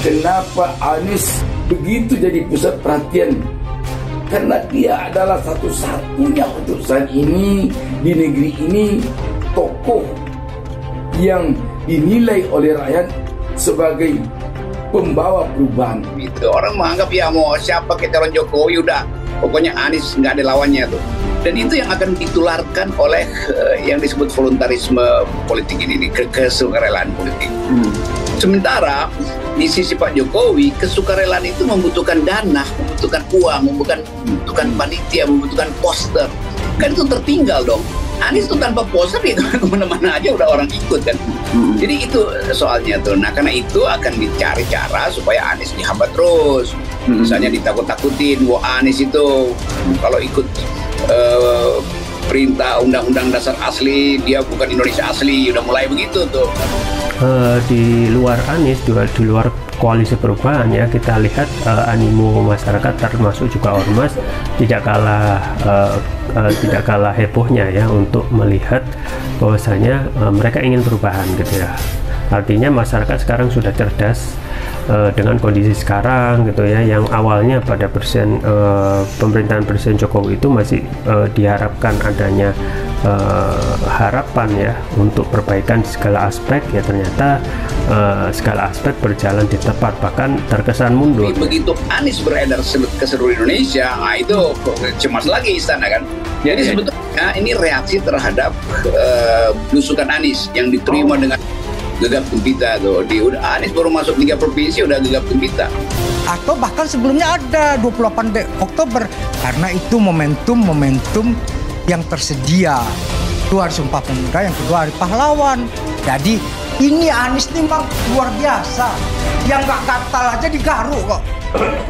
kenapa Anies begitu jadi pusat perhatian? Karena dia adalah satu-satunya untuk saat ini di negeri ini tokoh yang dinilai oleh rakyat sebagai pembawa perubahan. Itu orang menganggap ya mau siapa ke calon Jokowi udah pokoknya Anies nggak ada lawannya tuh. Dan itu yang akan ditularkan oleh yang disebut voluntarisme politik ini, kesukarelaan politik. Sementara di sisi Pak Jokowi, kesukarelaan itu membutuhkan dana, membutuhkan uang, membutuhkan panitia, membutuhkan poster. Kan itu tertinggal dong. Anies itu tanpa poster itu kemana-mana aja udah orang ikut kan. Jadi itu soalnya tuh. Nah karena itu akan dicari cara supaya Anies dihambat terus. Misalnya ditakut-takutin, wah Anies itu kalau ikut perintah undang-undang dasar asli, dia bukan Indonesia asli, udah mulai begitu tuh. Di luar Anies, juga di luar koalisi perubahan ya, kita lihat animo masyarakat termasuk juga ormas tidak kalah hebohnya ya untuk melihat bahwasanya mereka ingin perubahan gitu ya. Artinya masyarakat sekarang sudah cerdas dengan kondisi sekarang gitu ya, yang awalnya pada pemerintahan Presiden Jokowi itu masih diharapkan adanya harapan ya untuk perbaikan di segala aspek, ya ternyata segala aspek berjalan di tepat, bahkan terkesan mundur. Begitu Anies beredar ke seluruh Indonesia, nah itu cemas lagi istana kan. Jadi sebetulnya ini reaksi terhadap belusukan Anies yang diterima dengan gegap gempita tuh. Anies baru masuk 3 provinsi udah gegap gempita. Atau bahkan sebelumnya ada 28 Oktober, karena itu momentum yang tersedia. Itu hari Sumpah Pemuda, yang kedua Hari Pahlawan. Jadi ini Anies nih memang luar biasa. Yang nggak gatal aja digaruk kok.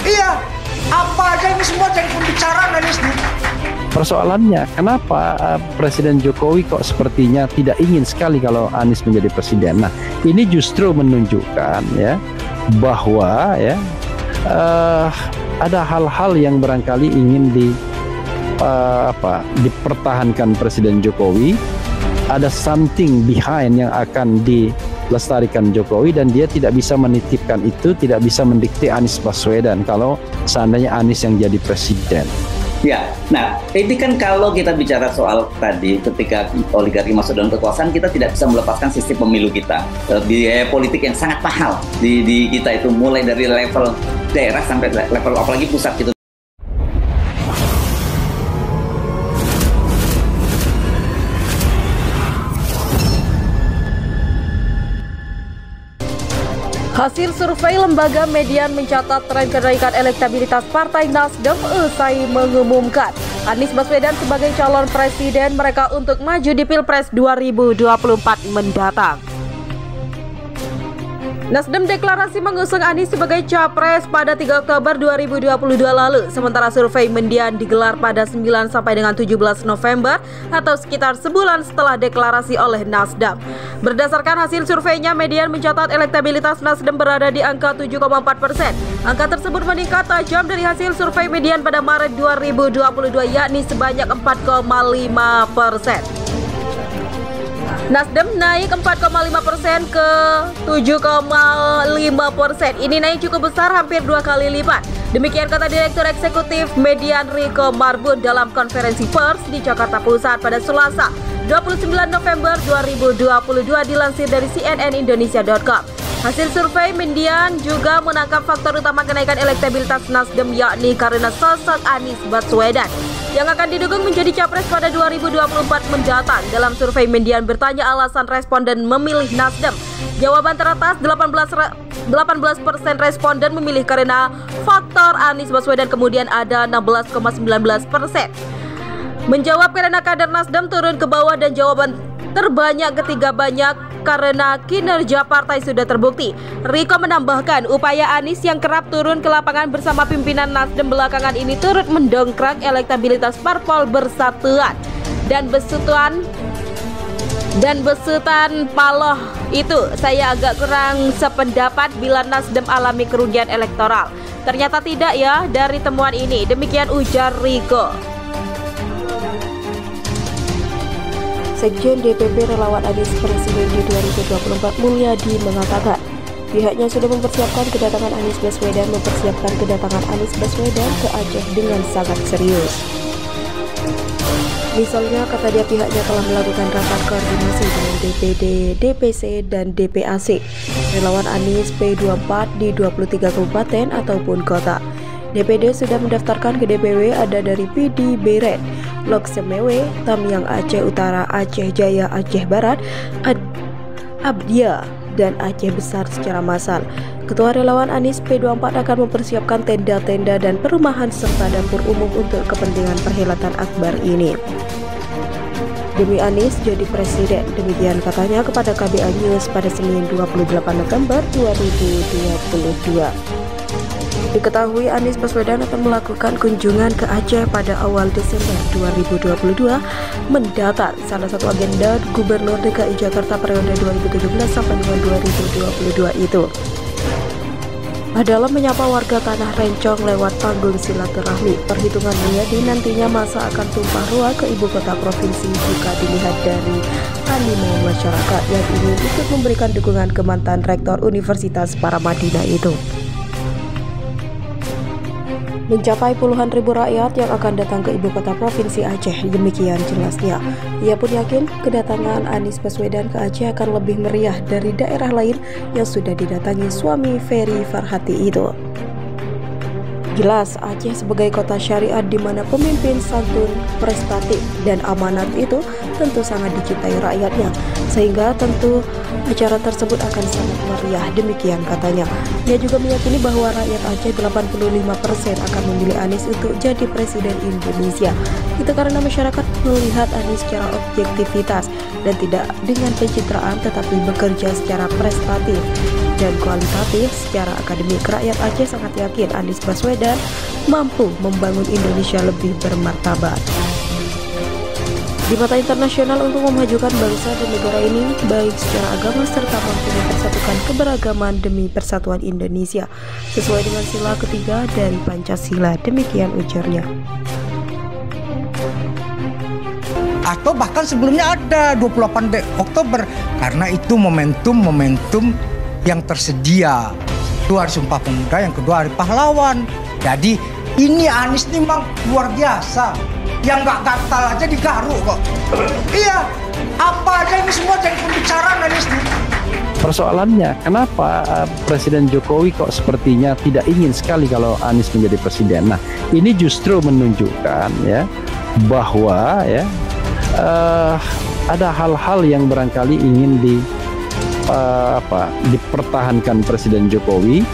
Iya, apa aja ini semua jadi pembicaraan Anies nih. Persoalannya, kenapa Presiden Jokowi kok sepertinya tidak ingin sekali kalau Anies menjadi presiden? Nah, ini justru menunjukkan ya bahwa ya ada hal-hal yang barangkali ingin dipertahankan Presiden Jokowi. Ada something behind yang akan dilestarikan Jokowi, dan dia tidak bisa menitipkan itu, tidak bisa mendikte Anies Baswedan kalau seandainya Anies yang jadi presiden. Ya, nah ini kan kalau kita bicara soal tadi ketika oligarki masuk dalam kekuasaan, kita tidak bisa melepaskan sistem pemilu kita. Biaya politik yang sangat mahal di kita itu, mulai dari level daerah sampai level apalagi pusat gitu. Hasil survei lembaga Median mencatat tren kenaikan elektabilitas Partai Nasdem usai mengumumkan Anies Baswedan sebagai calon presiden mereka untuk maju di Pilpres 2024 mendatang. Nasdem deklarasi mengusung Anies sebagai capres pada 3 Oktober 2022 lalu, sementara survei Median digelar pada 9 sampai dengan 17 November atau sekitar sebulan setelah deklarasi oleh Nasdem. Berdasarkan hasil surveinya, Median mencatat elektabilitas Nasdem berada di angka 7,4%. Angka tersebut meningkat tajam dari hasil survei Median pada Maret 2022, yakni sebanyak 4,5%. Nasdem naik 4,5% ke 7,5%. Ini naik cukup besar, hampir 2 kali lipat. Demikian kata Direktur Eksekutif Median Riko Marbun dalam konferensi pers di Jakarta Pusat pada Selasa 29 November 2022 dilansir dari cnnindonesia.com. Hasil survei Median juga menangkap faktor utama kenaikan elektabilitas Nasdem, yakni karena sosok Anies Baswedan yang akan didukung menjadi capres pada 2024 mendatang. Dalam survei Median bertanya alasan responden memilih Nasdem. Jawaban teratas 18% responden memilih karena faktor Anies Baswedan, kemudian ada 16,19% menjawab karena kader Nasdem turun ke bawah, dan jawaban terbanyak ketiga banyak karena kinerja partai sudah terbukti. Riko menambahkan, upaya Anies yang kerap turun ke lapangan bersama pimpinan Nasdem belakangan ini turut mendongkrak elektabilitas Parpol Persatuan dan besutan Paloh itu. Saya agak kurang sependapat bila Nasdem alami kerugian elektoral. Ternyata tidak ya dari temuan ini. Demikian ujar Riko. Sekjen DPP Relawan Anies Presiden di 2024 Mulyadi mengatakan, Pihaknya sudah mempersiapkan kedatangan Anies Baswedan ke Aceh dengan sangat serius. Misalnya, kata dia, pihaknya telah melakukan rapat koordinasi dengan DPD, DPC, dan DPAC relawan Anies P24 di 23 kabupaten ataupun kota. DPD sudah mendaftarkan ke DPW ada dari PD Beret, Lok Semewe, Tamiang Aceh Utara, Aceh Jaya, Aceh Barat, Abdia, dan Aceh Besar secara massal. Ketua relawan Anies P24 akan mempersiapkan tenda-tenda dan perumahan serta dapur umum untuk kepentingan perhelatan akbar ini. Demi Anies jadi presiden, demikian katanya kepada KBA News pada Senin 28 November 2022. Diketahui Anies Baswedan akan melakukan kunjungan ke Aceh pada awal Desember 2022 mendatang. Salah satu agenda Gubernur DKI Jakarta periode 2017 sampai dengan 2022 itu adalah menyapa warga Tanah Rencong lewat panggung silaturahmi. Perhitungan Mulyadi nantinya masa akan tumpah ruah ke ibu kota provinsi jika dilihat dari animo masyarakat yang ingin ikut memberikan dukungan ke mantan Rektor Universitas Paramadina itu. Mencapai puluhan ribu rakyat yang akan datang ke ibu kota provinsi Aceh, demikian jelasnya. Ia pun yakin kedatangan Anies Baswedan ke Aceh akan lebih meriah dari daerah lain yang sudah didatangi suami Ferry Farhati itu. Jelas Aceh sebagai kota syariat di mana pemimpin santun, prestatif, dan amanat itu tentu sangat dicintai rakyatnya, sehingga tentu acara tersebut akan sangat meriah, demikian katanya. Ia juga meyakini bahwa rakyat Aceh 85% akan memilih Anies untuk jadi presiden Indonesia. Itu karena masyarakat melihat Anies secara objektivitas dan tidak dengan pencitraan, tetapi bekerja secara prestatif dan kualitatif. Secara akademik, rakyat Aceh sangat yakin Anies Baswedan mampu membangun Indonesia lebih bermartabat di mata internasional untuk memajukan bangsa dan negara ini, baik secara agama serta mampu mempersatukan keberagaman demi persatuan Indonesia sesuai dengan sila ketiga dari Pancasila, demikian ujarnya. Atau bahkan sebelumnya ada 28 Oktober, karena itu momentum yang tersedia. Itu hari Sumpah Pemuda, yang kedua Hari Pahlawan. Jadi ini Anies ini memang luar biasa. Yang nggak gatal aja digaruk kok. Iya, apa aja ini semua jadi pembicaraan Anies nih. Persoalannya, kenapa Presiden Jokowi kok sepertinya tidak ingin sekali kalau Anies menjadi presiden? Nah, ini justru menunjukkan ya bahwa ya ada hal-hal yang barangkali ingin dipertahankan Presiden Jokowi